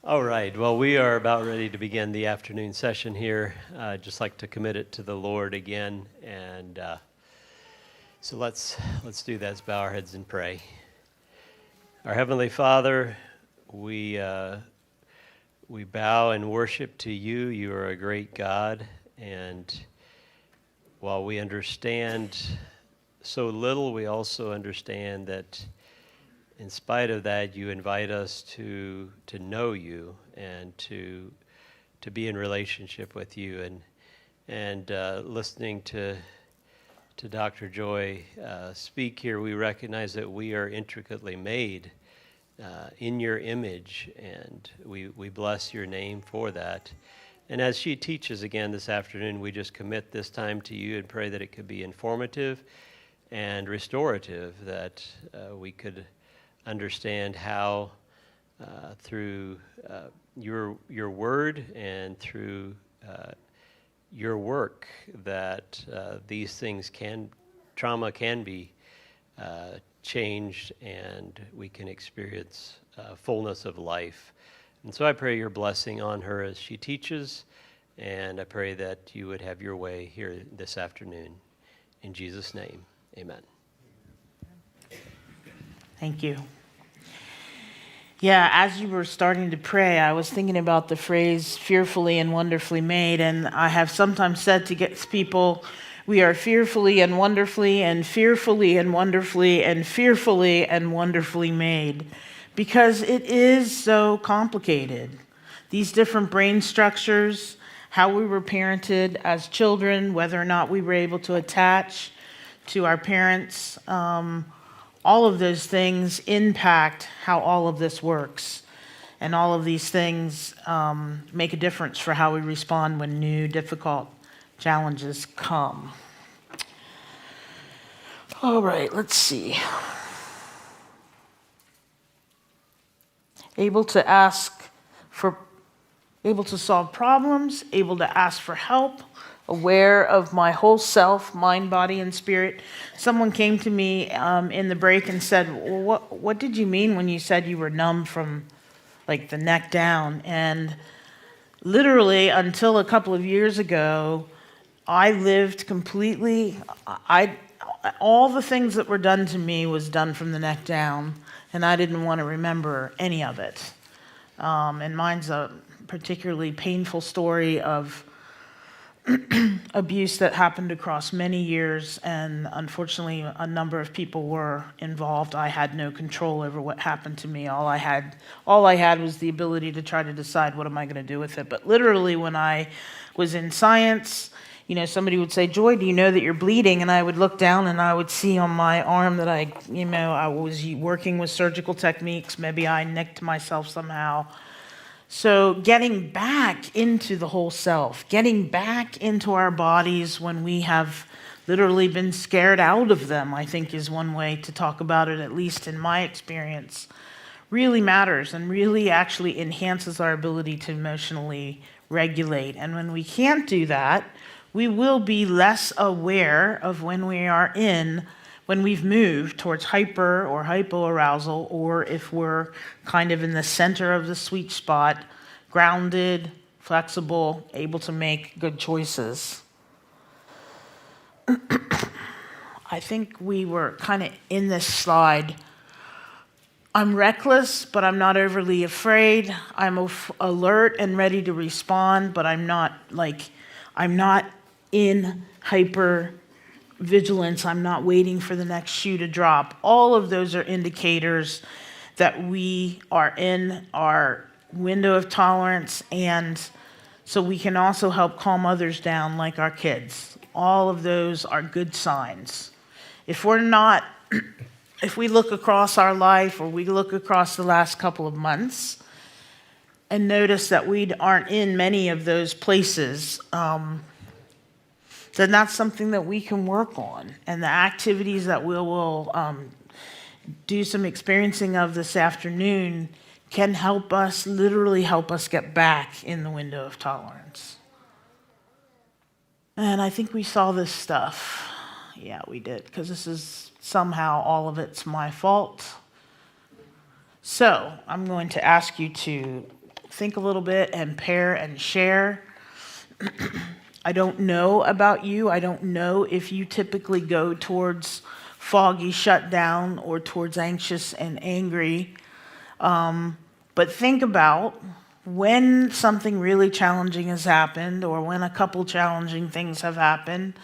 All right. Well, we are about ready to begin the afternoon session here. I'd just like to commit it to the Lord again, and so let's do that. Let's bow our heads and pray. Our Heavenly Father, we bow and worship to you. You are a great God, and while we understand so little, we also understand that in spite of that, you invite us to know you and to be in relationship with you. And listening to Dr. Joy speak here, we recognize that we are intricately made in your image, and we bless your name for that. And as she teaches again this afternoon, we just commit this time to you and pray that it could be informative and restorative, that we could understand how through your word and through your work that these things trauma can be changed, and we can experience fullness of life. And so I pray your blessing on her as she teaches, and I pray that you would have your way here this afternoon. In Jesus' name, amen. Thank you. Yeah, as you were starting to pray, I was thinking about the phrase fearfully and wonderfully made, and I have sometimes said to get people, we are fearfully and wonderfully and fearfully and wonderfully and fearfully and wonderfully made, because it is so complicated. These different brain structures, how we were parented as children, whether or not we were able to attach to our parents, all of those things impact how all of this works. And all of these things make a difference for how we respond when new, difficult challenges come. All right, let's see. Able to solve problems, able to ask for help, aware of my whole self, mind, body, and spirit. Someone came to me in the break and said, well, what did you mean when you said you were numb from like the neck down? And literally until a couple of years ago, I lived completely, all the things that were done to me was done from the neck down, and I didn't want to remember any of it. And mine's a particularly painful story of abuse that happened across many years, and unfortunately a number of people were involved. I had no control over what happened to me. All I had was the ability to try to decide what am I going to do with it. But literally when I was in science, somebody would say, Joy, do you know that you're bleeding? And I would look down and I would see on my arm that I was working with surgical techniques. Maybe I nicked myself somehow. So getting back into the whole self, getting back into our bodies when we have literally been scared out of them, I think is one way to talk about it, at least in my experience, really matters and really actually enhances our ability to emotionally regulate. And when we can't do that, we will be less aware of when we've moved towards hyper or hypoarousal, or if we're kind of in the center of the sweet spot, grounded, flexible, able to make good choices. I think we were kind of in this slide. I'm reckless, but I'm not overly afraid. I'm alert and ready to respond, but I'm not in hyper vigilance. I'm not waiting for the next shoe to drop. All of those are indicators that we are in our window of tolerance, and so we can also help calm others down, like our kids. All of those are good signs. If we look across our life, or we look across the last couple of months and notice that we aren't in many of those places, then that's something that we can work on. And the activities that we will do some experiencing of this afternoon can literally help us get back in the window of tolerance. And I think we saw this stuff. Yeah, we did, because this is somehow all of it's my fault. So I'm going to ask you to think a little bit and pair and share. I don't know about you. I don't know if you typically go towards foggy shutdown or towards anxious and angry. But think about when something really challenging has happened or when a couple challenging things have happened,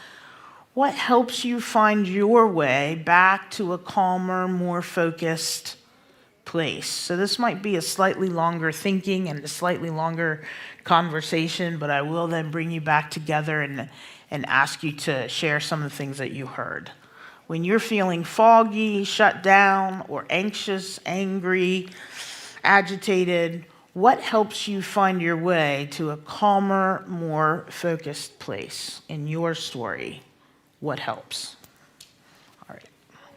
what helps you find your way back to a calmer, more focused place? So this might be a slightly longer thinking and a slightly longer conversation, but I will then bring you back together and ask you to share some of the things that you heard. When you're feeling foggy, shut down, or anxious, angry, agitated, what helps you find your way to a calmer, more focused place in your story? What helps? All right,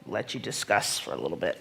let you discuss for a little bit.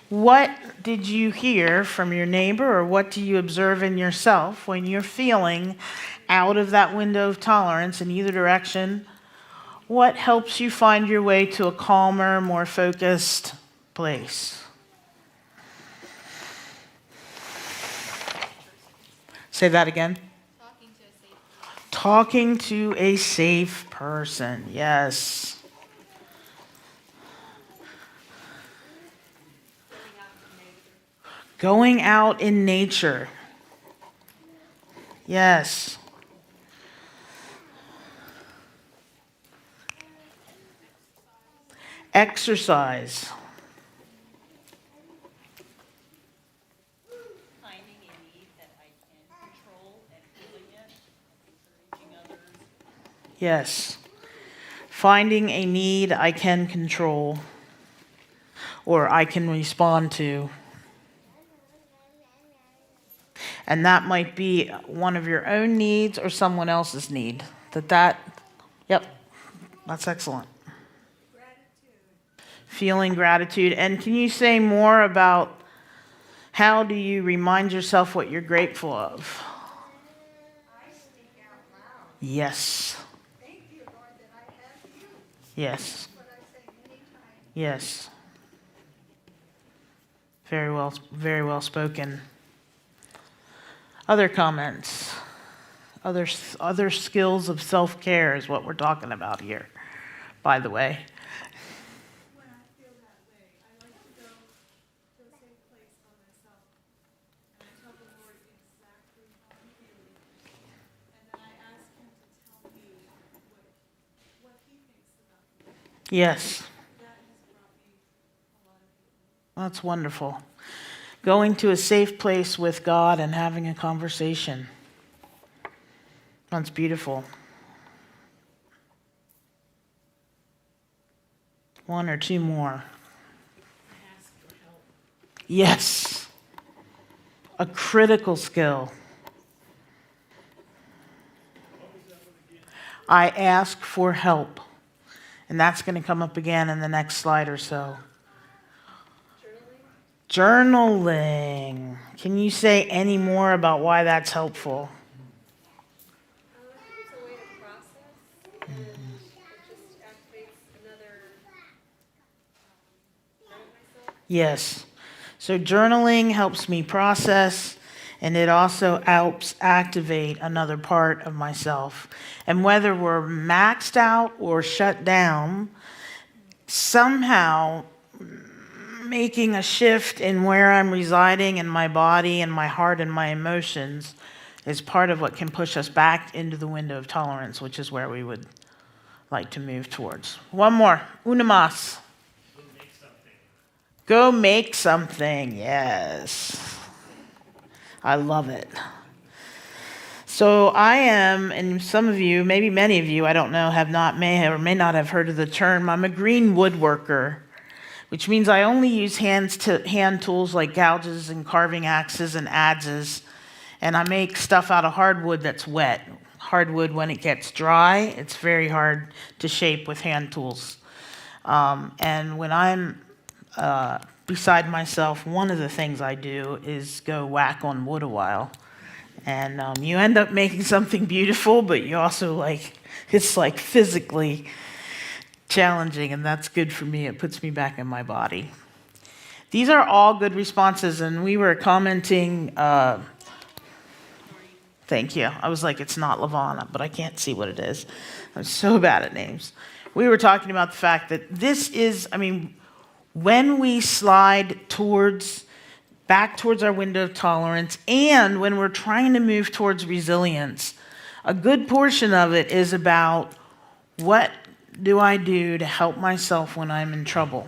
What did you hear from your neighbor, or what do you observe in yourself when you're feeling out of that window of tolerance in either direction? What helps you find your way to a calmer, more focused place? Say that again. Talking to a safe person. Yes. Going out in nature. Yes. Exercise. Finding a need that I can control and feeling it, encouraging others. Yes. Finding a need I can control or I can respond to. And that might be one of your own needs or someone else's need. Yep, that's excellent. Feeling gratitude. And can you say more about how do you remind yourself what you're grateful of? I speak out loud. Yes. Thank you, Lord, that I have you. Yes. That's what I say many times. Yes. Very well spoken. Other comments? Other skills of self-care is what we're talking about here, by the way. When I feel that way, I like to go to a safe place by myself, and I tell the Lord exactly how I'm feeling, and then I ask Him to tell me what He thinks about me. Yes, That has brought me a lot of healing. that's wonderful. Going to a safe place with God and having a conversation. That's beautiful. One or two more. Ask for help. Yes. A critical skill. I ask for help. And that's going to come up again in the next slide or so. Journaling. Can you say any more about why that's helpful? I think it's a way to process, and it just activates another part of myself. Yes. So journaling helps me process, and it also helps activate another part of myself. And whether we're maxed out or shut down, somehow making a shift in where I'm residing in my body and my heart and my emotions is part of what can push us back into the window of tolerance, which is where we would like to move towards. One more. Una más. Go make something. Yes. I love it. So I am, and some of you, maybe many of you, I don't know, may not have heard of the term. I'm a green woodworker, which means I only use hand tools like gouges and carving axes and adzes, and I make stuff out of hardwood that's wet. Hardwood, when it gets dry, it's very hard to shape with hand tools. And when I'm beside myself, one of the things I do is go whack on wood a while. And you end up making something beautiful, but you also it's physically challenging, and that's good for me. It puts me back in my body. These are all good responses, and we were commenting. Thank you. I was like, it's not Lavana, but I can't see what it is. I'm so bad at names. We were talking about the fact that this is, when we slide back towards our window of tolerance, and when we're trying to move towards resilience, a good portion of it is about what do I do to help myself when I'm in trouble?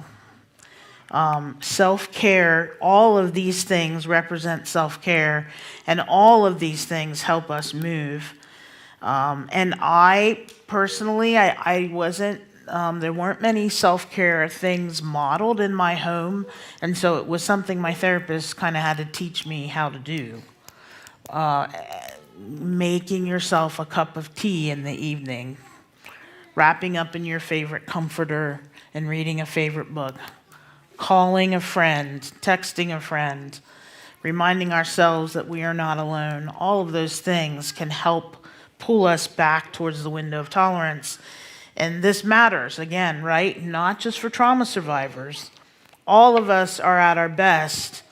Self-care, all of these things represent self-care, and all of these things help us move. And I personally, I wasn't, there weren't many self-care things modeled in my home, and so it was something my therapist kind of had to teach me how to do. Making yourself a cup of tea in the evening, wrapping up in your favorite comforter and reading a favorite book. calling a friend, texting a friend, reminding ourselves that we are not alone. All of those things can help pull us back towards the window of tolerance. And this matters, again, right? Not just for trauma survivors. All of us are at our best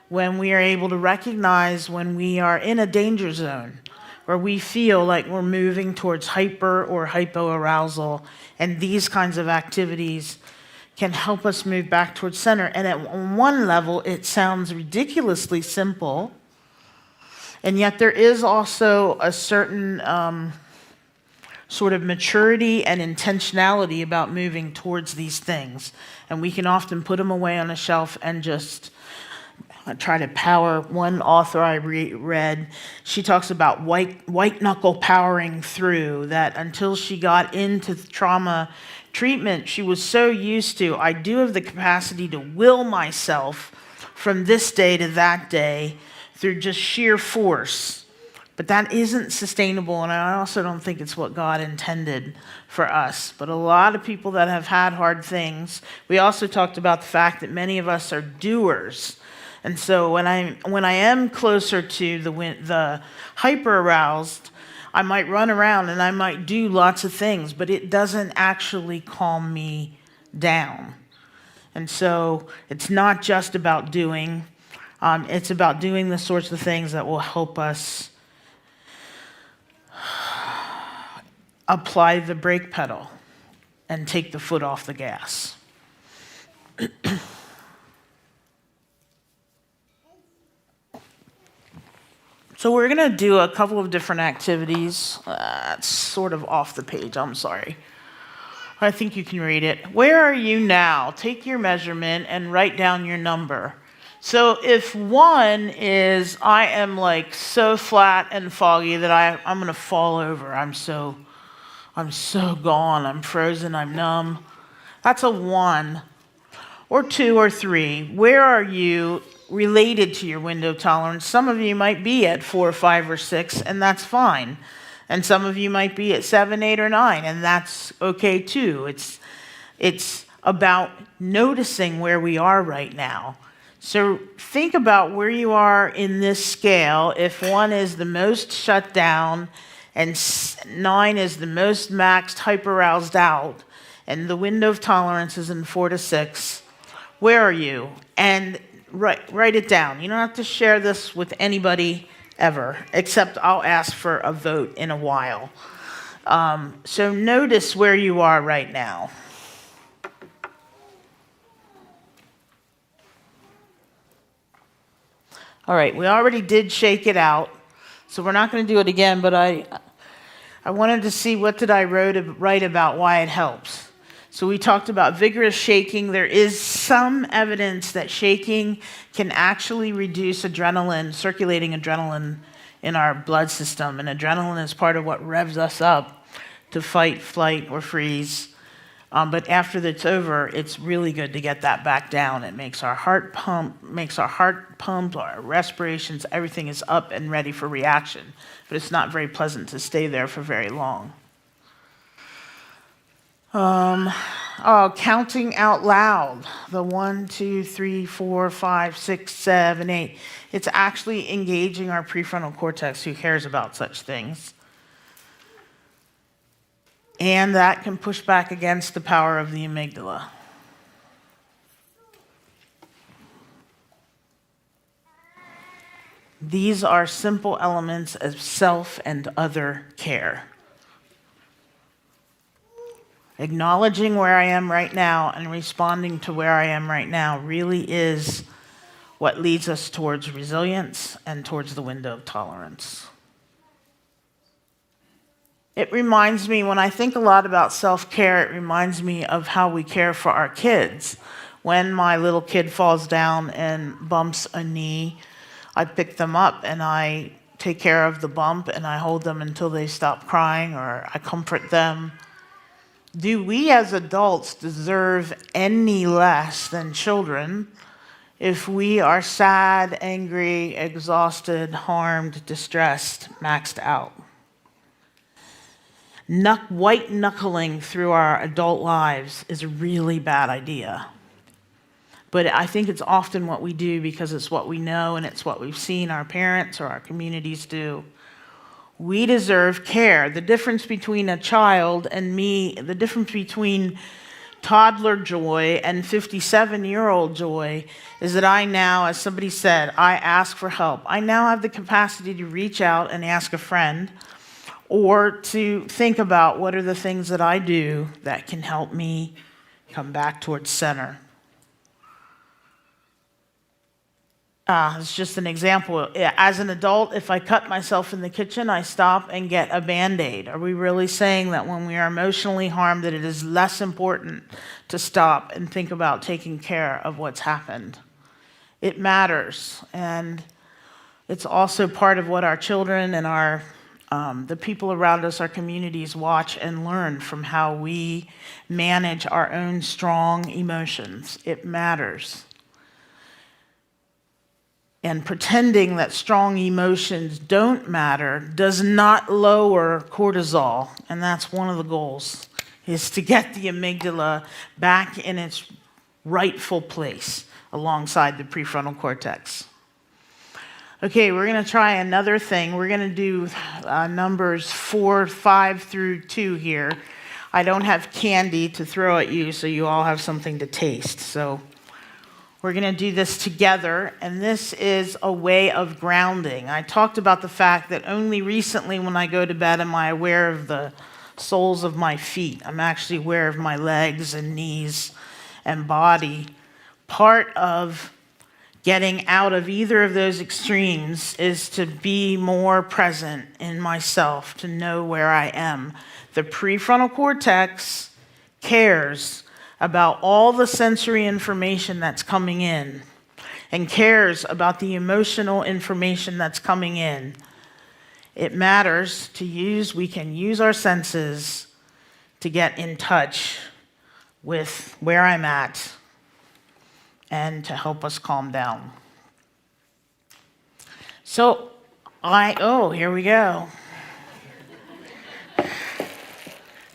when we are able to recognize when we are in a danger zone, where we feel like we're moving towards hyper or hypoarousal, and these kinds of activities can help us move back towards center. And at one level, it sounds ridiculously simple, and yet there is also a certain sort of maturity and intentionality about moving towards these things. And we can often put them away on a shelf and just try to power. One author I read, she talks about white knuckle powering through, that until she got into trauma treatment, she was so used to, I do have the capacity to will myself from this day to that day through just sheer force. But that isn't sustainable, and I also don't think it's what God intended for us. But a lot of people that have had hard things, we also talked about the fact that many of us are doers. And so when I am closer to the hyper-aroused, I might run around and I might do lots of things, but it doesn't actually calm me down. And so it's not just about doing, it's about doing the sorts of things that will help us apply the brake pedal and take the foot off the gas. So we're going to do a couple of different activities. It's sort of off the page, I'm sorry. I think you can read it. Where are you now? Take your measurement and write down your number. So if 1 is, I am like so flat and foggy that I'm going to fall over. I'm so gone. I'm frozen. I'm numb. That's a 1. Or 2 or 3. Where are you related to your window of tolerance? Some of you might be at 4, 5, or 6, and that's fine. And some of you might be at 7, 8, or 9, and that's okay too. It's about noticing where we are right now. So think about where you are in this scale. If 1 is the most shut down and 9 is the most maxed, hyper-aroused out, and the window of tolerance is in 4 to 6, where are you? And write it down. You don't have to share this with anybody ever, except I'll ask for a vote in a while. So notice where you are right now. All right, we already did shake it out, so we're not going to do it again, but I wanted to see what did I write about why it helps. So we talked about vigorous shaking. There is some evidence that shaking can actually reduce adrenaline, circulating adrenaline in our blood system, and adrenaline is part of what revs us up to fight, flight, or freeze. But after it's over, it's really good to get that back down. It makes our heart pump, our respirations, everything is up and ready for reaction. But it's not very pleasant to stay there for very long. Counting out loud, the 1, 2, 3, 4, 5, 6, 7, 8. It's actually engaging our prefrontal cortex, who cares about such things. And that can push back against the power of the amygdala. These are simple elements of self and other care. Acknowledging where I am right now and responding to where I am right now really is what leads us towards resilience and towards the window of tolerance. It reminds me, when I think a lot about self-care, it reminds me of how we care for our kids. When my little kid falls down and bumps a knee, I pick them up and I take care of the bump and I hold them until they stop crying, or I comfort them. Do we as adults deserve any less than children if we are sad, angry, exhausted, harmed, distressed, maxed out? White knuckling through our adult lives is a really bad idea. But I think it's often what we do because it's what we know and it's what we've seen our parents or our communities do. We deserve care. The difference between a child and me, the difference between toddler joy and 57-year-old joy is that I now, as somebody said, I ask for help. I now have the capacity to reach out and ask a friend or to think about what are the things that I do that can help me come back towards center. It's just an example. As an adult, if I cut myself in the kitchen, I stop and get a Band-Aid. Are we really saying that when we are emotionally harmed that it is less important to stop and think about taking care of what's happened? It matters. And it's also part of what our children and the people around us, our communities, watch and learn from how we manage our own strong emotions. It matters. And pretending that strong emotions don't matter does not lower cortisol. And that's one of the goals, is to get the amygdala back in its rightful place alongside the prefrontal cortex. Okay, we're going to try another thing. We're going to do numbers 4, 5 through 2 here. I don't have candy to throw at you, so you all have something to taste. So we're going to do this together, and this is a way of grounding. I talked about the fact that only recently when I go to bed am I aware of the soles of my feet. I'm actually aware of my legs and knees and body. Part of getting out of either of those extremes is to be more present in myself, to know where I am. The prefrontal cortex cares about all the sensory information that's coming in and cares about the emotional information that's coming in. It matters to use, we can use our senses to get in touch with where I'm at and to help us calm down. So, here we go.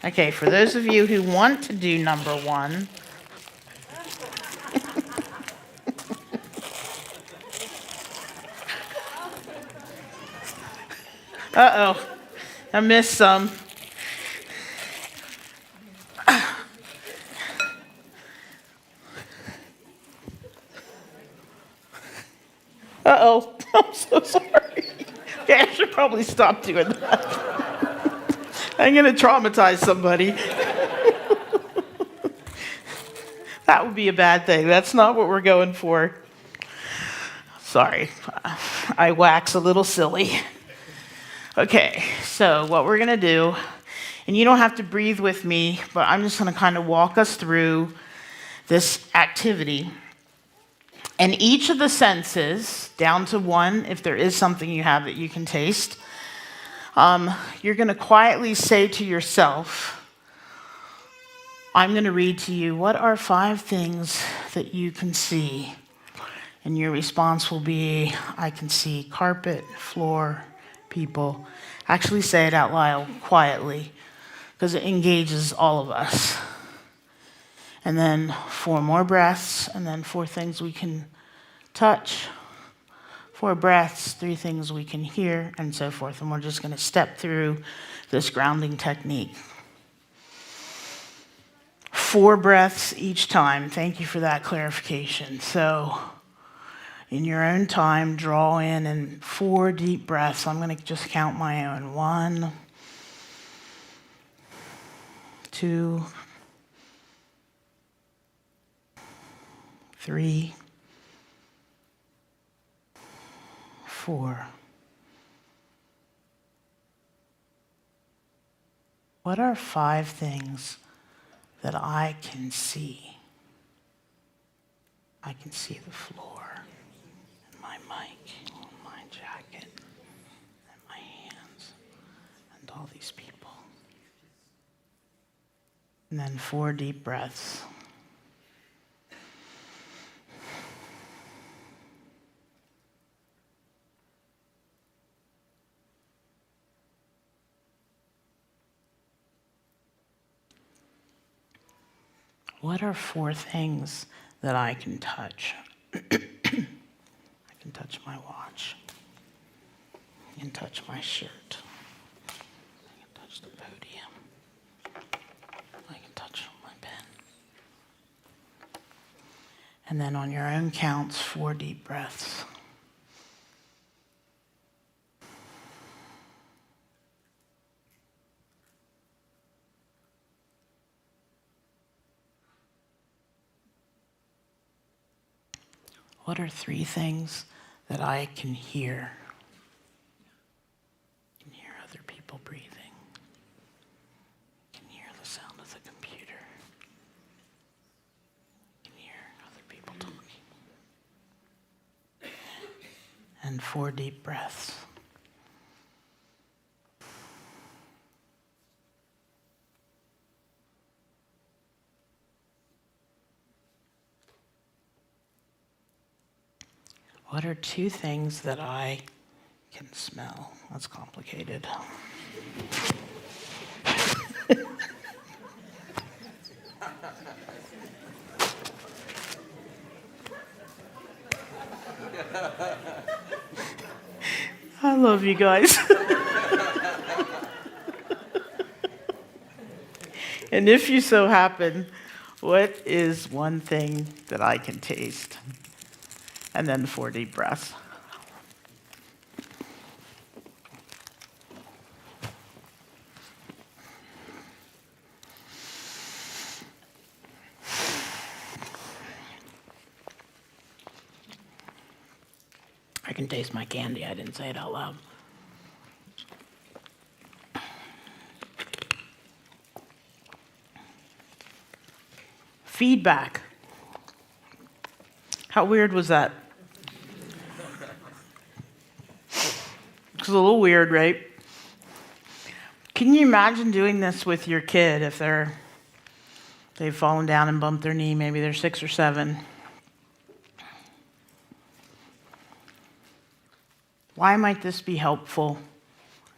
Okay, for those of you who want to do number 1, I missed some. I'm so sorry. Okay, I should probably stop doing that. I'm going to traumatize somebody. That would be a bad thing. That's not what we're going for. Sorry, I wax a little silly. Okay, so what we're going to do, and you don't have to breathe with me, but I'm just going to kind of walk us through this activity. And each of the senses, down to 1, if there is something you have that you can taste, you're going to quietly say to yourself, I'm going to read to you, what are 5 things that you can see? And your response will be, I can see carpet, floor, people. Actually say it out loud quietly, because it engages all of us. And then 4 more breaths, and then 4 things we can touch. 4 breaths, 3 things we can hear, and so forth. And we're just going to step through this grounding technique. 4 breaths each time. Thank you for that clarification. So, in your own time, draw in and 4 deep breaths. I'm going to just count my own. 1, 2, 3, 4. What are 5 things that I can see? I can see the floor, and my mic, and my jacket, and my hands, and all these people. And then 4 deep breaths. What are 4 things that I can touch. I can touch my watch. I can touch my shirt. I can touch the podium. I can touch my pen. And then on your own counts, 4 deep breaths. What are 3 things that I can hear? I can hear other people breathing. I can hear the sound of the computer. I can hear other people talking. And 4 deep breaths. What are 2 things that I can smell? That's complicated. I love you guys. And if you so happen, what is one thing that I can taste? And then 4 deep breaths. I can taste my candy. I didn't say it out loud. Feedback. How weird was that? It's a little weird, right? Can you imagine doing this with your kid if they've fallen down and bumped their knee, maybe they're 6 or 7? Why might this be helpful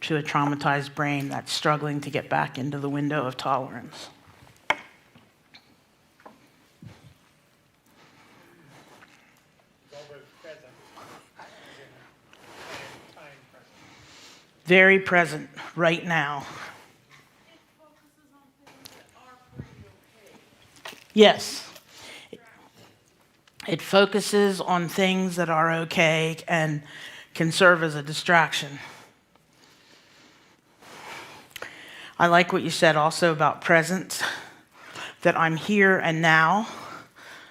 to a traumatized brain that's struggling to get back into the window of tolerance? Very present, right now. Yes. It focuses on things that are okay and can serve as a distraction. I like what you said also about presence, that I'm here and now.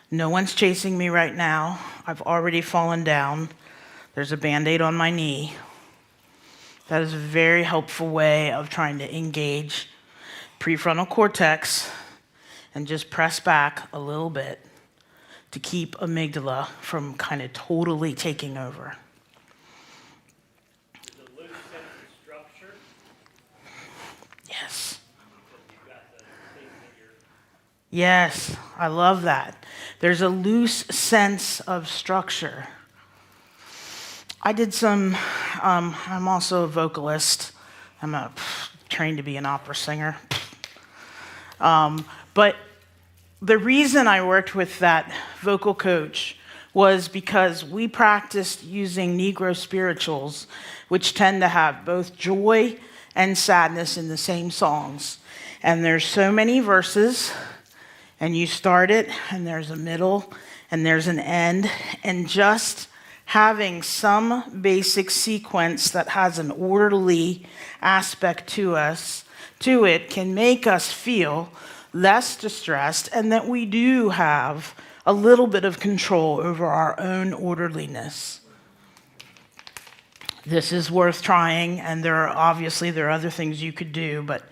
No one's chasing me right now. I've already fallen down. There's a Band-Aid on my knee. That is a very helpful way of trying to engage prefrontal cortex and just press back a little bit to keep amygdala from kind of totally taking over. The loose sense of structure. Yes. You've got the things that you're. Yes, I love that. There's a loose sense of structure. I did I'm also a vocalist. I'm trained to be an opera singer. But the reason I worked with that vocal coach was because we practiced using Negro spirituals, which tend to have both joy and sadness in the same songs. And there's so many verses, and you start it, and there's a middle, and there's an end, and just having some basic sequence that has an orderly aspect to it can make us feel less distressed, and that we do have a little bit of control over our own orderliness. This is worth trying, and there are other things you could do, but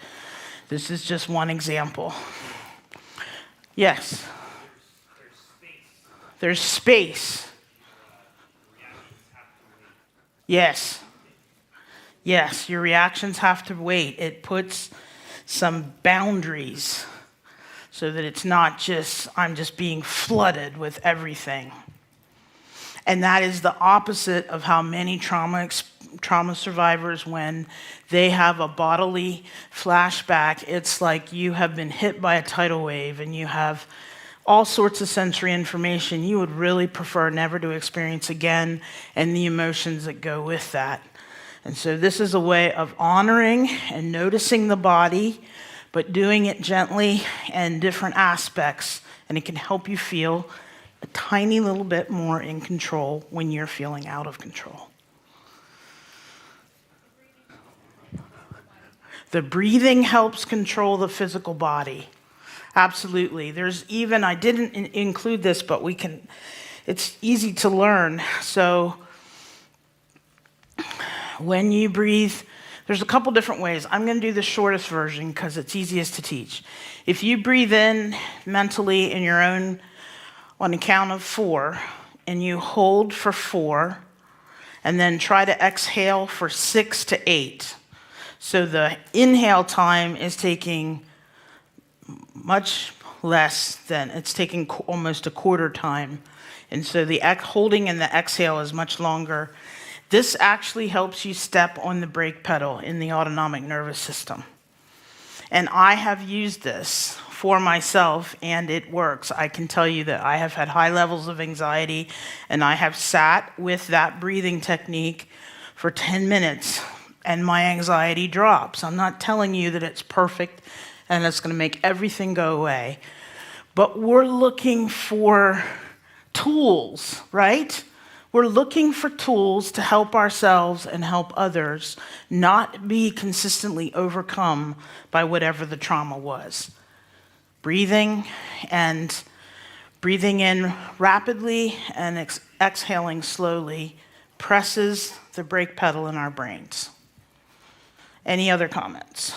this is just one example. Yes? There's space. Yes. Yes, your reactions have to wait. It puts some boundaries so that it's not just, I'm just being flooded with everything. And that is the opposite of how many trauma survivors, when they have a bodily flashback, it's like you have been hit by a tidal wave and you have all sorts of sensory information you would really prefer never to experience again, and the emotions that go with that. And so this is a way of honoring and noticing the body, but doing it gently and different aspects, and it can help you feel a tiny little bit more in control when you're feeling out of control. The breathing helps control the physical body. Absolutely. There's even, I didn't include this, but it's easy to learn. So when you breathe, there's a couple different ways. I'm going to do the shortest version because it's easiest to teach. If you breathe in mentally in your own, on the count of 4, and you hold for 4, and then try to exhale for 6 to 8. So the inhale time is taking much less than, it's taking almost a quarter time. And so the holding and the exhale is much longer. This actually helps you step on the brake pedal in the autonomic nervous system. And I have used this for myself, and it works. I can tell you that I have had high levels of anxiety, and I have sat with that breathing technique for 10 minutes, and my anxiety drops. I'm not telling you that it's perfect and it's going to make everything go away, but we're looking for tools, right? We're looking for tools to help ourselves and help others not be consistently overcome by whatever the trauma was. Breathing in rapidly and exhaling slowly presses the brake pedal in our brains. Any other comments?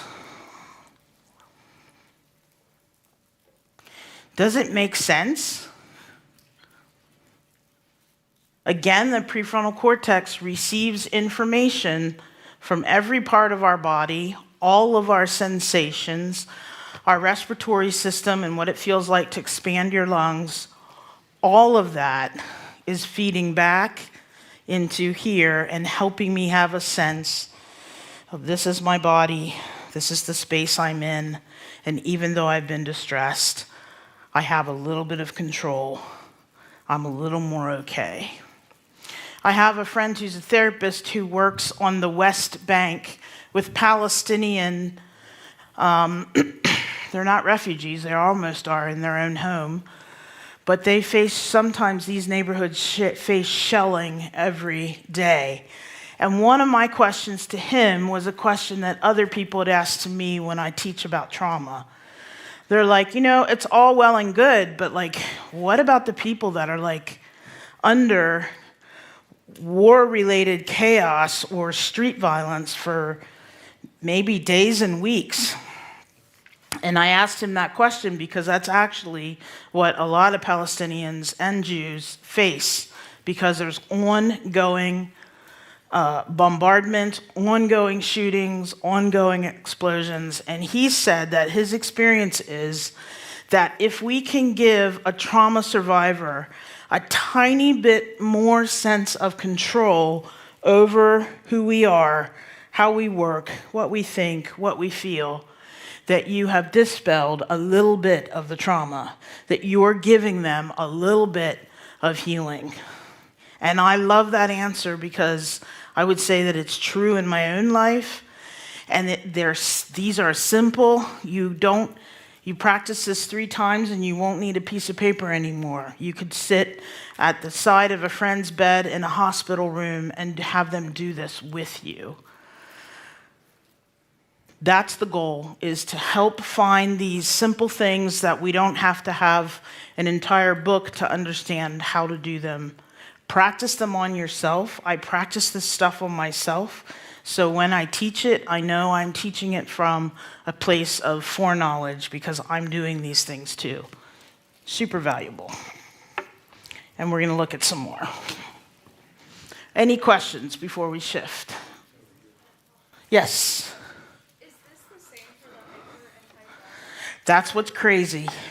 Does it make sense? Again, the prefrontal cortex receives information from every part of our body, all of our sensations, our respiratory system and what it feels like to expand your lungs. All of that is feeding back into here and helping me have a sense of this is my body, this is the space I'm in, and even though I've been distressed, I have a little bit of control. I'm a little more okay. I have a friend who's a therapist who works on the West Bank with Palestinian, they're not refugees, they almost are in their own home, but they face, sometimes these neighborhoods face shelling every day. And one of my questions to him was a question that other people had asked to me when I teach about trauma. They're like, it's all well and good, but what about the people that are under war-related chaos or street violence for maybe days and weeks? And I asked him that question because that's actually what a lot of Palestinians and Jews face, because there's ongoing bombardment, ongoing shootings, ongoing explosions. And he said that his experience is that if we can give a trauma survivor a tiny bit more sense of control over who we are, how we work, what we think, what we feel, that you have dispelled a little bit of the trauma, that you're giving them a little bit of healing. And I love that answer because I would say that it's true in my own life, and these are simple. You practice this 3 times and you won't need a piece of paper anymore. You could sit at the side of a friend's bed in a hospital room and have them do this with you. That's the goal, is to help find these simple things that we don't have to have an entire book to understand how to do them. Practice them on yourself. I practice this stuff on myself. So when I teach it, I know I'm teaching it from a place of foreknowledge because I'm doing these things too. Super valuable. And we're going to look at some more. Any questions before we shift? Yes? Is this the same for the hyper and hyper? That's what's crazy. One thing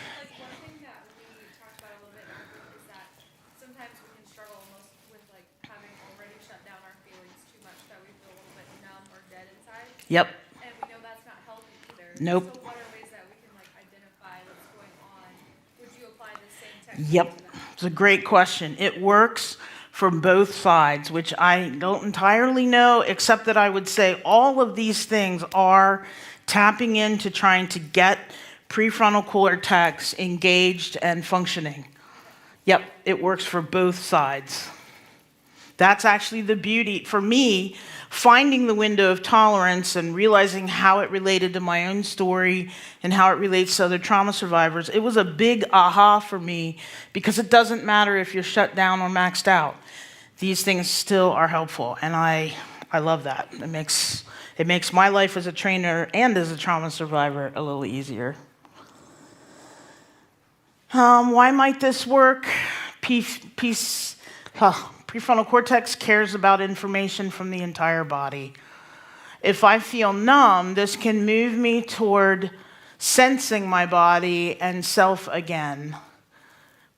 that we talked about a little bit in our group is that sometimes we can struggle almost with having already shut down our feelings too much that we feel a little bit numb or dead inside. Yep. And we know that's not healthy either. Nope. So what are ways that we can identify what's going on? Would you apply this Yep, it's a great question. It works from both sides, which I don't entirely know, except that I would say all of these things are tapping into trying to get prefrontal cortex engaged and functioning. Yep, it works for both sides. That's actually the beauty. For me, finding the window of tolerance and realizing how it related to my own story and how it relates to other trauma survivors, it was a big aha for me because it doesn't matter if you're shut down or maxed out. These things still are helpful, and I love that. It makes my life as a trainer and as a trauma survivor a little easier. Why might this work? Prefrontal cortex cares about information from the entire body. If I feel numb, this can move me toward sensing my body and self again.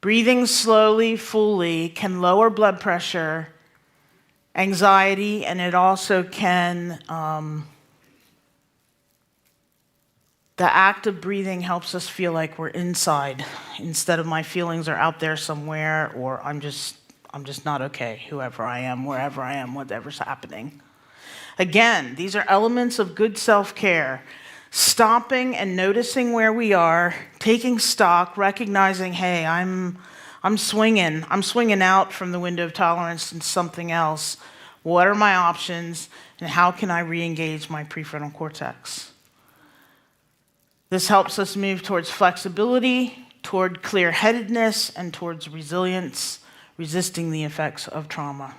Breathing slowly, fully can lower blood pressure, anxiety, and it also can, the act of breathing helps us feel like we're inside instead of my feelings are out there somewhere or I'm just not okay, whoever I am, wherever I am, whatever's happening. Again, these are elements of good self-care. Stopping and noticing where we are, taking stock, recognizing, hey, I'm swinging out from the window of tolerance into something else. What are my options, and how can I re-engage my prefrontal cortex? This helps us move towards flexibility, toward clear-headedness, and towards resilience, resisting the effects of trauma.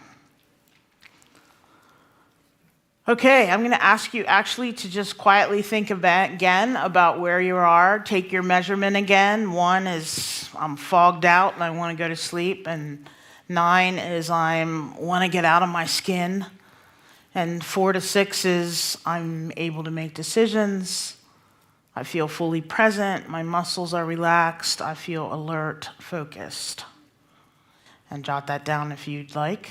Okay, I'm going to ask you actually to just quietly think again about where you are. Take your measurement again. 1 is I'm fogged out and I want to go to sleep. And 9 is I want to get out of my skin. And 4 to 6 is I'm able to make decisions. I feel fully present. My muscles are relaxed. I feel alert, focused. And jot that down if you'd like.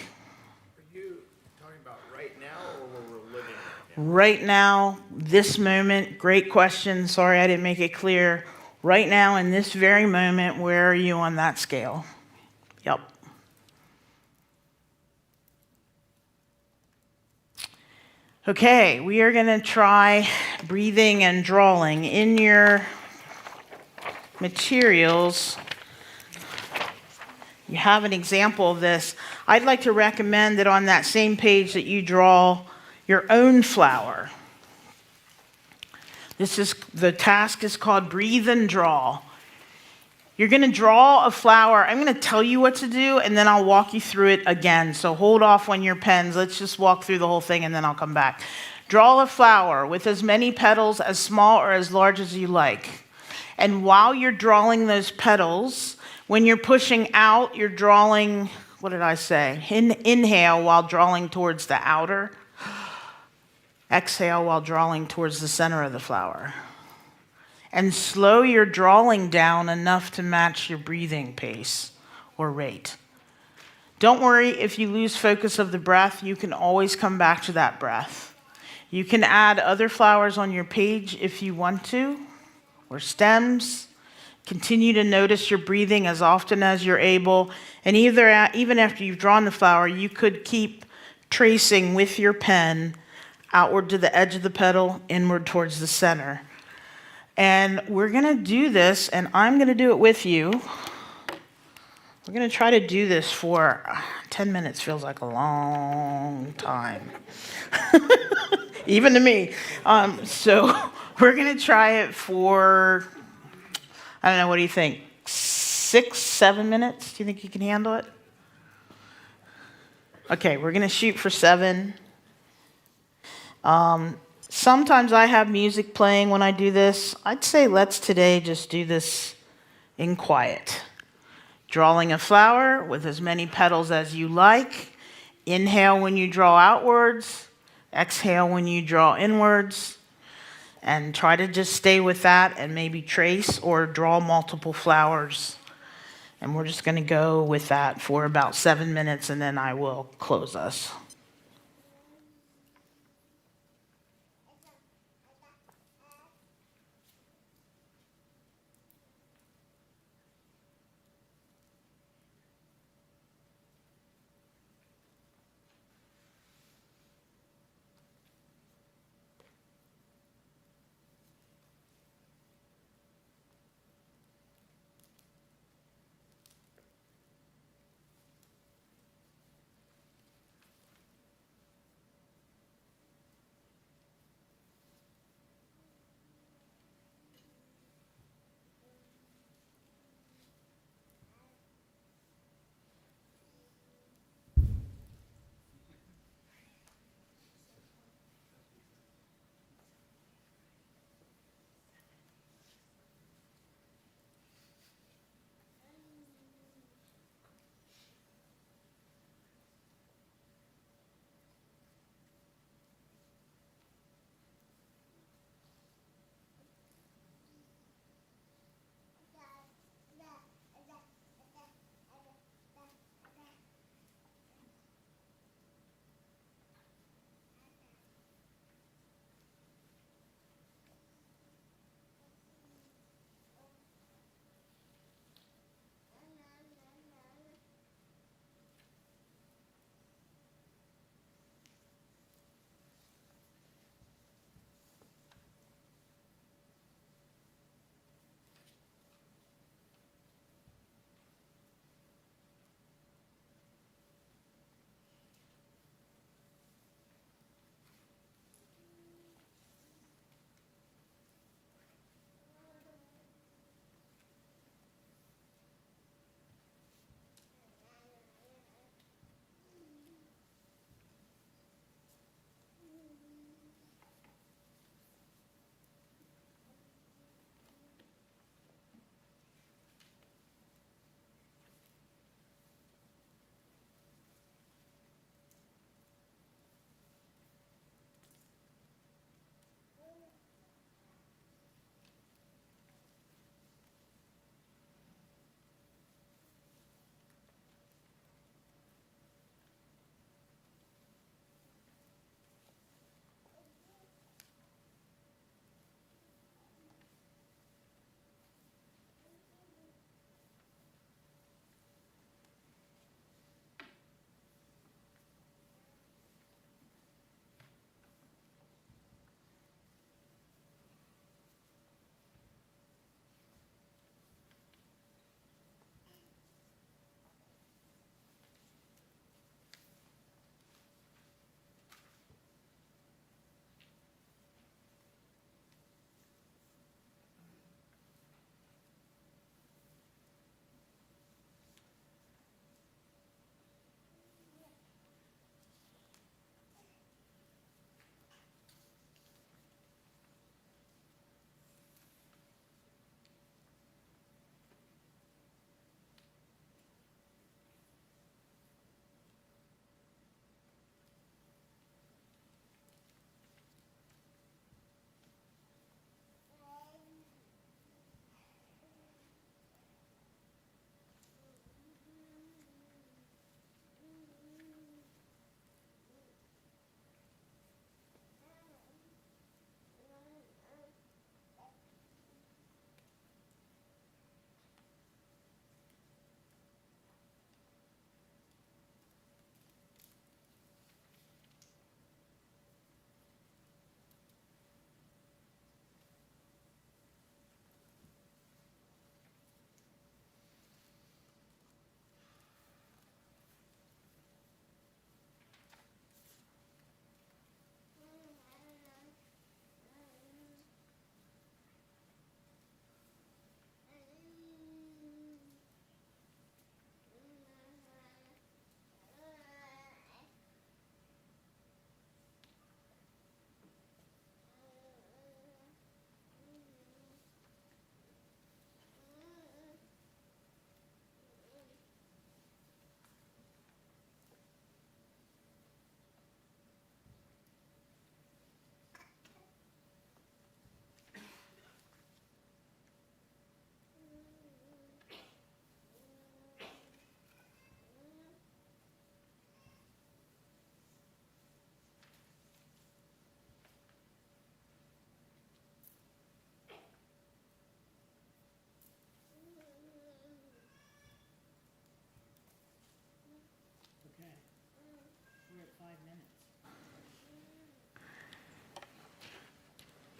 Are you talking about right now or where we're living right now? Right now, this moment, great question. Sorry I didn't make it clear. Right now, in this very moment, where are you on that scale? Yep. Okay, we are going to try breathing and drawing. In your materials, you have an example of this. I'd like to recommend that on that same page that you draw your own flower. The task is called breathe and draw. You're going to draw a flower. I'm going to tell you what to do, and then I'll walk you through it again. So hold off on your pens. Let's just walk through the whole thing, and then I'll come back. Draw a flower with as many petals as small or as large as you like. And while you're drawing those petals, when you're pushing out, you're drawing, what did I say? Inhale while drawing towards the outer. Exhale while drawing towards the center of the flower. And slow your drawing down enough to match your breathing pace or rate. Don't worry if you lose focus of the breath, you can always come back to that breath. You can add other flowers on your page if you want to, or stems. Continue to notice your breathing as often as you're able. And even after you've drawn the flower, you could keep tracing with your pen outward to the edge of the petal, inward towards the center. And we're going to do this, and I'm going to do it with you. We're going to try to do this for 10 minutes feels like a long time. Even to me. So we're going to try it for, I don't know, what do you think? 6, 7 minutes? Do you think you can handle it? Okay, we're going to shoot for 7. Sometimes I have music playing when I do this. I'd say let's today just do this in quiet. Drawing a flower with as many petals as you like. Inhale when you draw outwards. Exhale when you draw inwards. And try to just stay with that and maybe trace or draw multiple flowers. And we're just going to go with that for about 7 minutes, and then I will close us.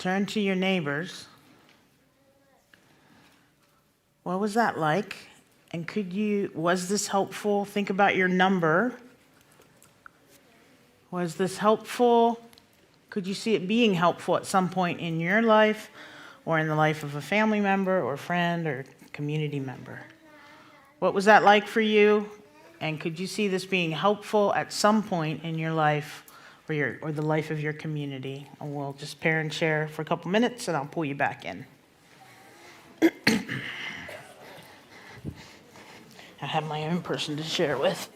turn to your neighbors. What was that like? And was this helpful? Think about your number. Was this helpful? Could you see it being helpful at some point in your life or in the life of a family member or friend or community member? What was that like for you? And could you see this being helpful at some point in your life or the life of your community? And we'll just pair and share for a couple minutes and I'll pull you back in. I have my own person to share with.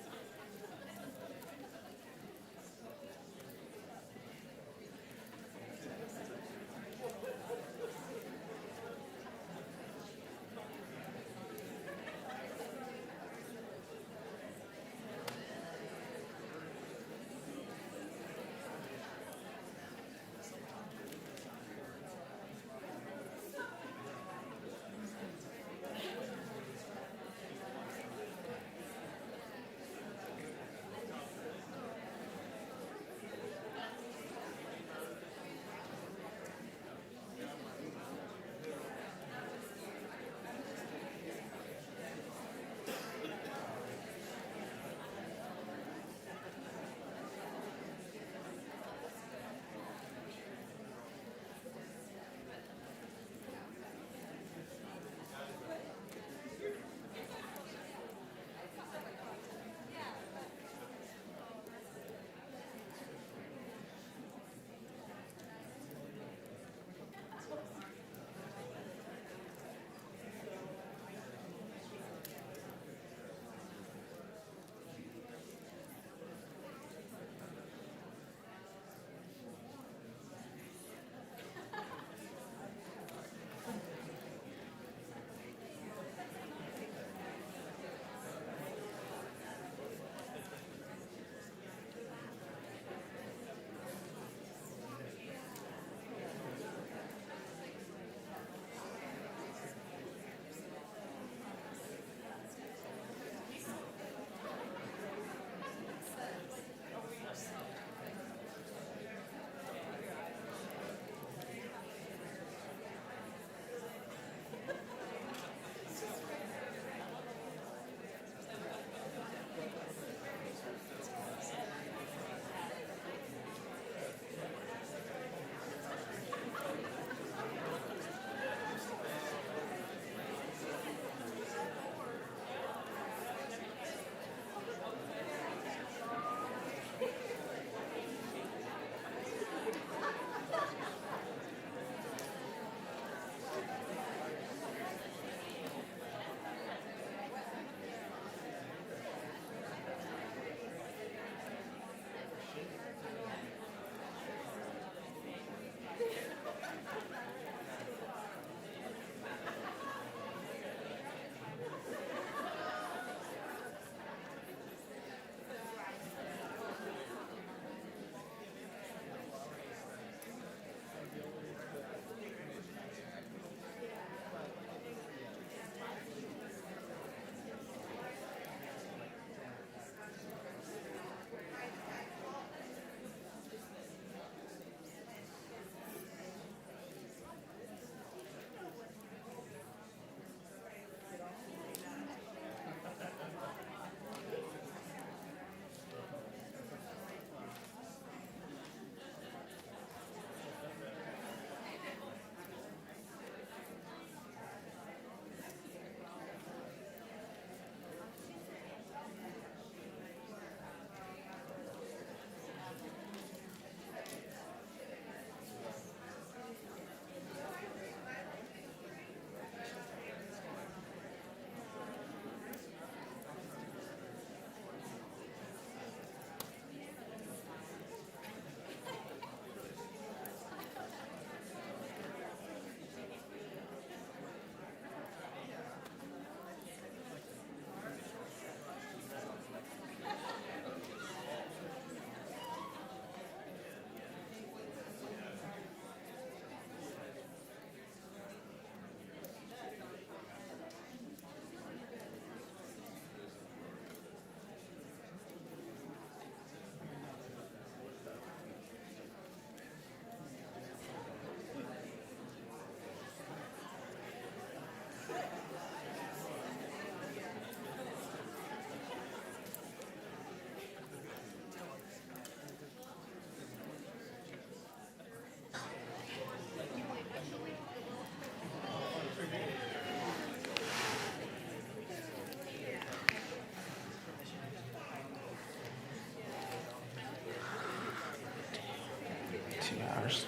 2 hours.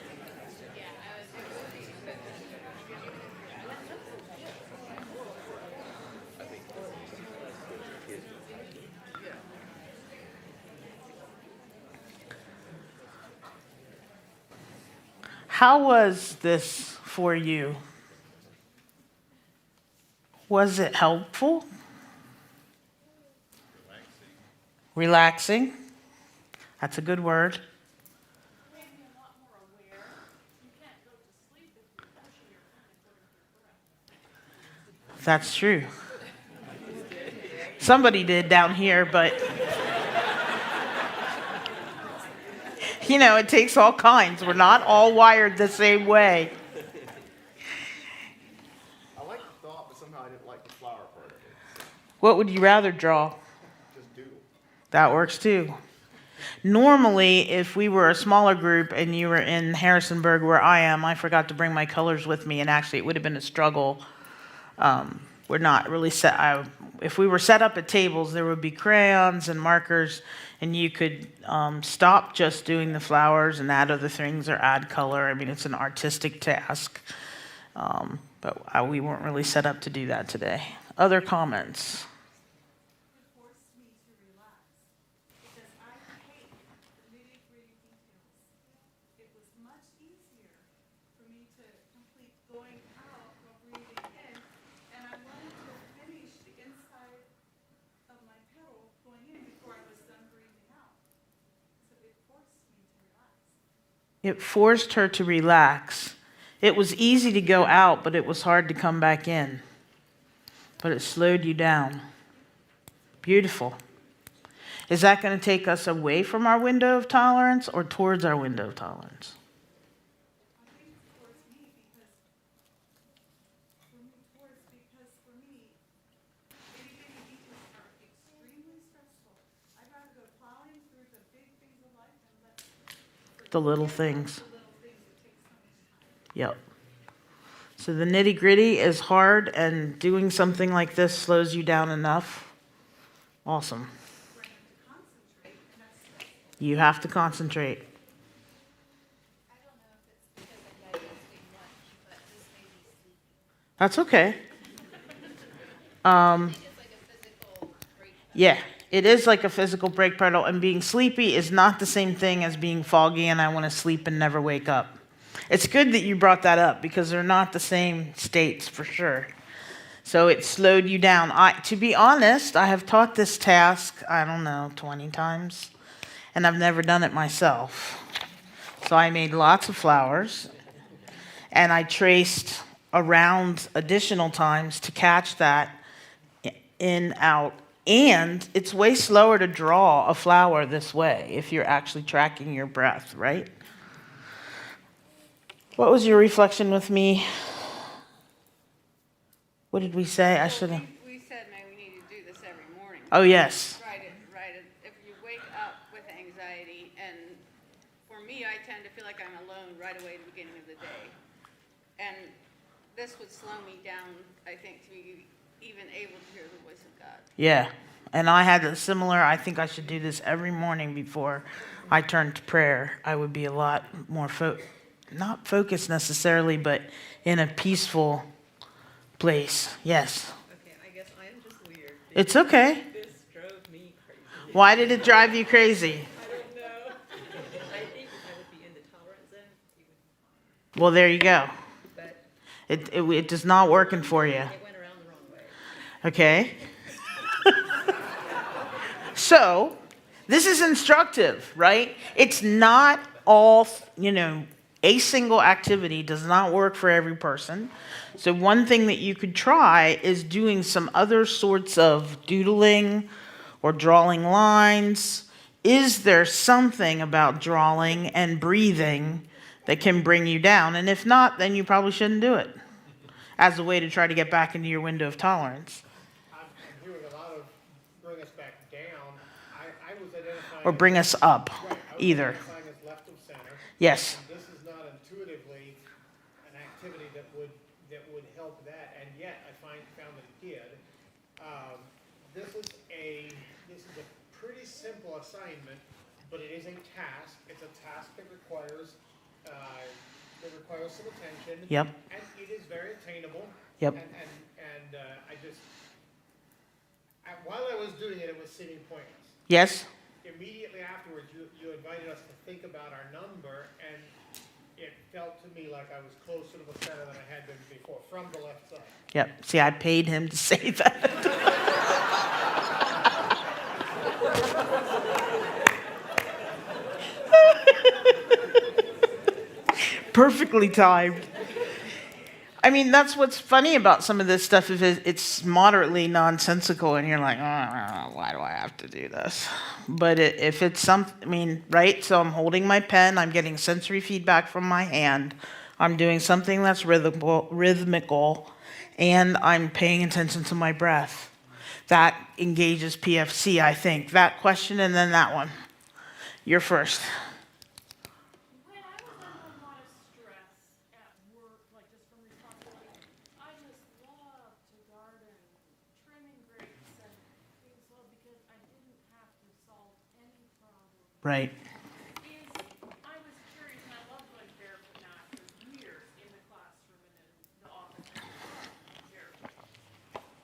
How was this for you? Was it helpful? Relaxing. That's a good word. Made me a lot more aware. You can't go to sleep if you're pushing your foot according to your breath. That's true. Somebody did down here, but you know, it takes all kinds. We're not all wired the same way. I like the thought, but somehow I didn't like the flower part of it. So What would you rather draw? just doodle. That works too. Normally, if we were a smaller group and you were in Harrisonburg where I am, I forgot to bring my colors with me, and actually it would have been a struggle. We're not really set. If we were set up at tables, there would be crayons and markers, and you could stop just doing the flowers and add other things or add color. I mean, it's an artistic task, but we weren't really set up to do that today. Other comments? It forced me to relax because I hate the nitty-gritty details. It was much easier for me to complete going out while breathing in, and I wanted to finish the inside of my petal going in before I was done breathing out. So it forced me to relax. It forced her to relax. It was easy to go out, but it was hard to come back in. But it slowed you down. Beautiful. Is that going to take us away from our window of tolerance or towards our window of tolerance? I think it's towards me because for me, itty-bitty details are extremely stressful. I'd rather go plowing through the big things of life and let The little things. the little things that take so much time. Yep. So the nitty gritty is hard, and doing something like this slows you down enough. Awesome. You have to concentrate. I don't know if it's because I'm digesting lunch, but this made me sleepy. That's okay. I think it's like a physical break. Yeah, it is like a physical break pedal, and being sleepy is not the same thing as being foggy and I want to sleep and never wake up. It's good that you brought that up because they're not the same states for sure. So it slowed you down. To be honest, I have taught this task, 20 times, and I've never done it myself. So I made lots of flowers, and I traced around additional times to catch that in, out, and it's way slower to draw a flower this way if you're actually tracking your breath, right? What was your reflection with me? What did we say? I should have. We said maybe we need to do this every morning. Oh, yes. Write it. If you wake up with anxiety, and for me, I tend to feel like I'm alone right away at the beginning of the day. And this would slow me down, I think, to be even able to hear the voice of God. Yeah. And I had a similar, I think I should do this every morning before I turn to prayer. I would be a lot more, not focused necessarily, but in a peaceful place. Yes. Okay, I guess I'm just weird. It's okay. This drove me crazy. Why did it drive you crazy? I don't know. I think if I would be in the tolerance zone, it would be fine. Well, there you go. But It does not working for you. it went around the wrong way. Okay? So, this is instructive, right? It's not all, a single activity does not work for every person. So one thing that you could try is doing some other sorts of doodling or drawing lines. Is there something about drawing and breathing that can bring you down? And if not, then you probably shouldn't do it as a way to try to get back into your window of tolerance. I'm hearing a lot of bring us back down. I was identifying. Or bring us up, Right, I was either. identifying as left of center. Yes. And this is not intuitively an activity that would help that, and yet I found that it did. This is a pretty simple assignment, but it is a task. It's a task that requires that requires some attention. Yep. And it is very attainable. Yep. And I just, while I was doing it, it was seeming pointless. Yes? Immediately afterwards, you invited us to think about our number, and it felt to me like I was closer to the center than I had been before, from the left side. Yep. See, I paid him to say that. Perfectly timed. I mean, that's what's funny about some of this stuff is it's moderately nonsensical, and you're like, oh, why do I have to do this? But if it's right? So I'm holding my pen, I'm getting sensory feedback from my hand, I'm doing something that's rhythmical, and I'm paying attention to my breath. That engages PFC, I think. That question and then that one. You're first. When I was under a lot of stress at work, like just from responsibility, I just loved to garden, trimming grapes and things so because I didn't have to solve any problem. Right. I was curious, and I love going barefoot now after years in the classroom and in the office barefoot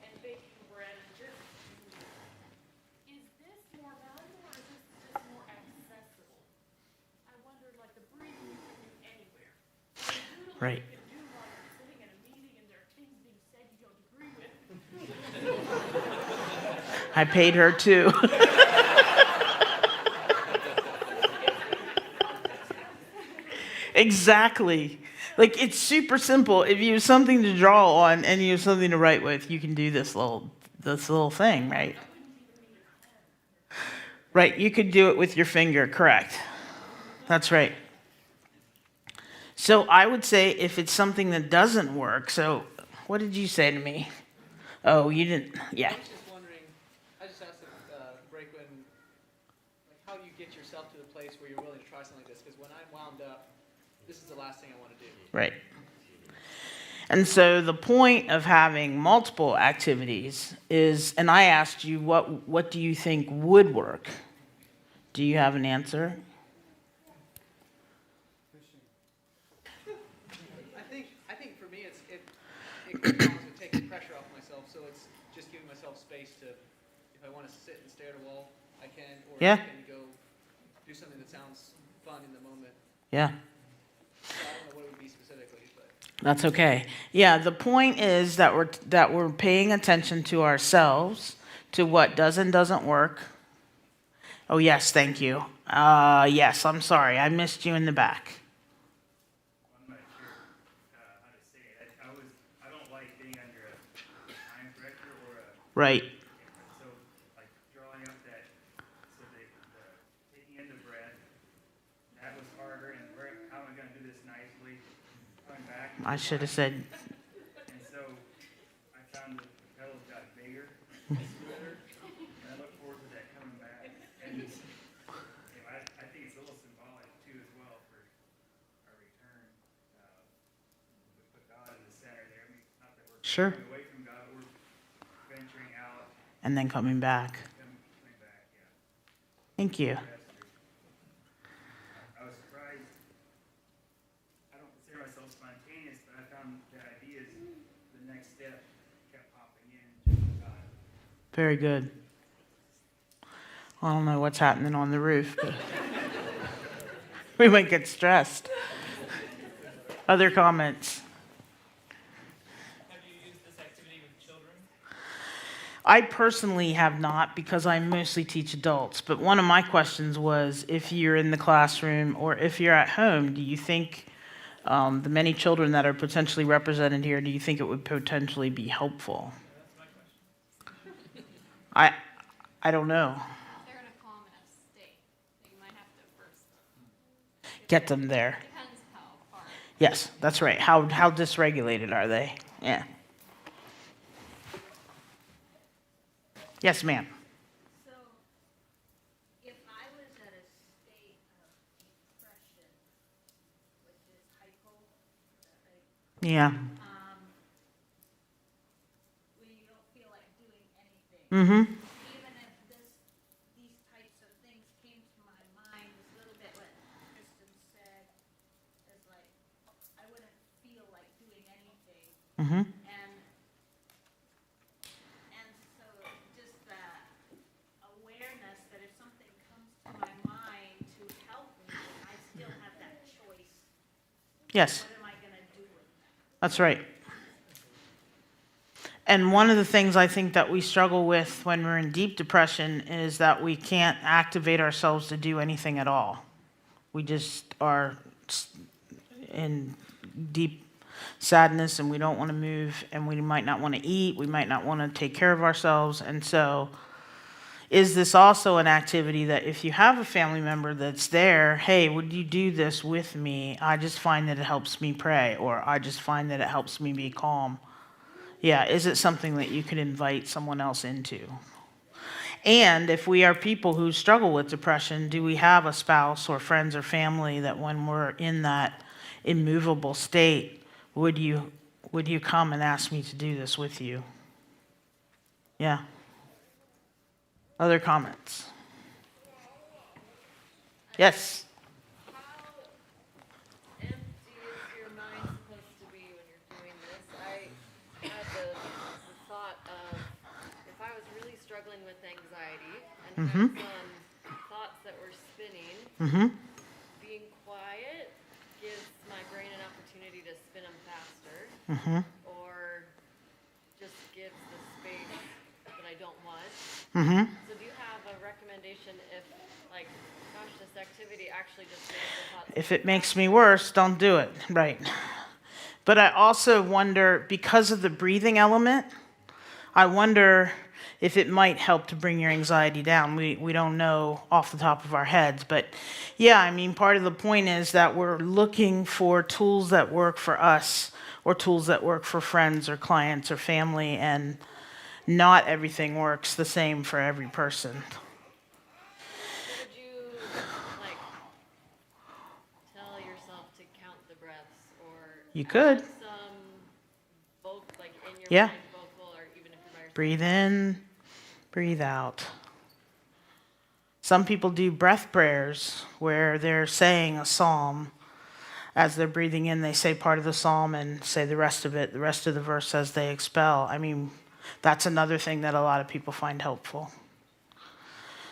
and baking bread and just is this more valuable or is this just more accessible? I wonder, like the breathing you can do anywhere. Doodling Right. you can do while you're sitting at a meeting and there are things being said you don't agree with. I paid her too. Exactly. Like, it's super simple. If you have something to draw on and you have something to write with, you can do this little thing, right? Right, you could do it with your finger, correct. That's right. So I would say if it's something that doesn't work, so what did you say to me? Oh, you didn't, yeah. I was just wondering, I just asked break when, like how you get yourself to the place where you're willing to try something like this, because when I'm wound up, this is the last thing I want to do. Right. And so the point of having multiple activities is, and I asked you, what do you think would work? Do you have an answer? I think for me, it comes down to taking pressure off myself, so it's just giving myself space to, if I want to sit and stare at a wall, I can, or Yeah. I can go do something that sounds fun in the moment. Yeah. So I don't know what it would be specifically, but. That's okay. Yeah, the point is that we're paying attention to ourselves, to what does and doesn't work. Oh yes, thank you. Yes, I'm sorry, I missed you in the back. I'm not sure how to say it. I don't like being under a time pressure or a. Right. So like drawing up that, so the taking in the breath, that was harder, and how am I going to do this nicely? Coming back. I should have said. And so I found that the pedals got bigger, smoother, and I look forward to that coming back. And it's, I think it's a little symbolic too as well for our return. We put God in the center there. I mean, not that we're Sure. going away from God, we're venturing out, And then coming back. coming back. Yeah. Thank you. I was surprised. I don't consider myself spontaneous, but I found the ideas, the next step kept popping in. Very good. I don't know what's happening on the roof, but we might get stressed. Other comments? Have you used this activity with children? I personally have not because I mostly teach adults. But one of my questions was if you're in the classroom or if you're at home, do you think the many children that are potentially represented here, do you think it would potentially be helpful? That's my question. I don't know. They're in a calm enough state, you might have to first, Get them there. depends how far. Yes, that's right. How dysregulated are they? Yeah. Yes, ma'am. So, if I was at a state of depression, which is hypo, is that right? Yeah. Where you don't feel like doing anything. Mm-hmm. Even if these types of things came to my mind, it's a little bit what Kristen said, as Yes, What am I gonna do with that? that's right. And one of the things I think that we struggle with when we're in deep depression is that we can't activate ourselves to do anything at all. We just are in deep sadness and we don't want to move and we might not want to eat, we might not want to take care of ourselves. And so is this also an activity that if you have a family member that's there, hey, would you do this with me? I just find that it helps me pray, or I just find that it helps me be calm. Yeah, is it something that you could invite someone else into? And if we are people who struggle with depression, do we have a spouse or friends or family that when we're in that immovable state, would you come and ask me to do this with you? Yeah. Other comments? Yes. How empty is your mind supposed to be when you're doing this? I had the thought of if I was really struggling with anxiety and had some thoughts that were spinning, being quiet gives my brain an opportunity to spin them faster, or just gives the space that I don't want. So do you have a recommendation if, like, gosh, this activity actually just makes the thoughts... If it makes me worse, don't do it. Right. But I also wonder, because of the breathing element, I wonder if it might help to bring your anxiety down. We don't know off the top of our heads. But yeah, I mean, part of the point is that we're looking for tools that work for us or tools that work for friends or clients or family, and not everything works the same for every person. Would you, like, tell yourself to count the breaths, or You could. add some like in your Yeah. mind vocal, or even if you're by yourself? Breathe in, breathe out. Some people do breath prayers where they're saying a psalm. As they're breathing in, they say part of the psalm and say the rest of it, the rest of the verse as they expel. I mean, that's another thing that a lot of people find helpful.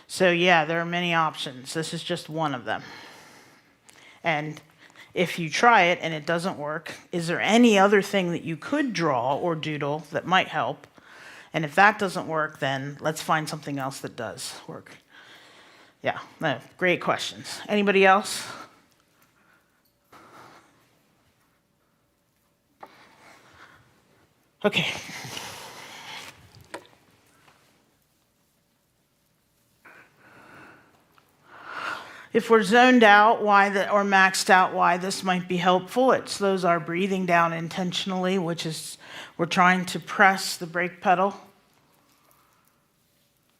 So yeah, there are many options. This is just one of them. And if you try it and it doesn't work, is there any other thing that you could draw or doodle that might help? And if that doesn't work, then let's find something else that does work. Yeah, no, great questions. Anybody else? Okay. If we're zoned out, or maxed out, why this might be helpful, it slows our breathing down intentionally, which is we're trying to press the brake pedal.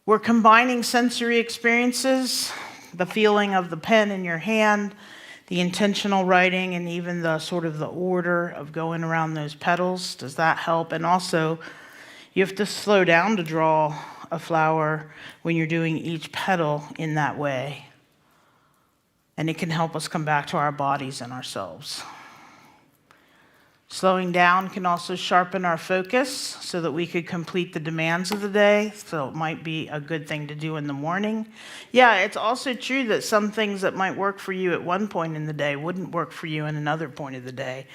We're combining sensory experiences, the feeling of the pen in your hand, the intentional writing, and even the sort of the order of going around those pedals. Does that help? And also, you have to slow down to draw a flower when you're doing each pedal in that way. And it can help us come back to our bodies and ourselves. Slowing down can also sharpen our focus so that we could complete the demands of the day. So it might be a good thing to do in the morning. Yeah, it's also true that some things that might work for you at one point in the day wouldn't work for you in another point of the day.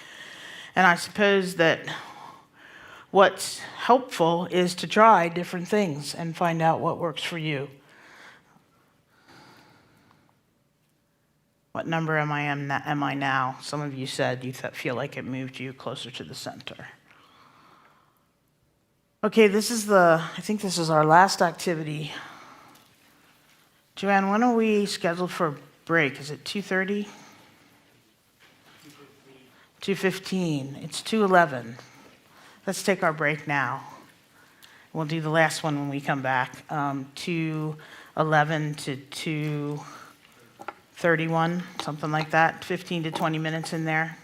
And I suppose that what's helpful is to try different things and find out what works for you. What number am I now? Some of you said you feel like it moved you closer to the center. Okay, I think this is our last activity. Joanne, when are we scheduled for a break? Is it 2:30? 2:15. It's 2:11. Let's take our break now. We'll do the last one when we come back. 2:11 to 2:31, something like that, 15 to 20 minutes in there.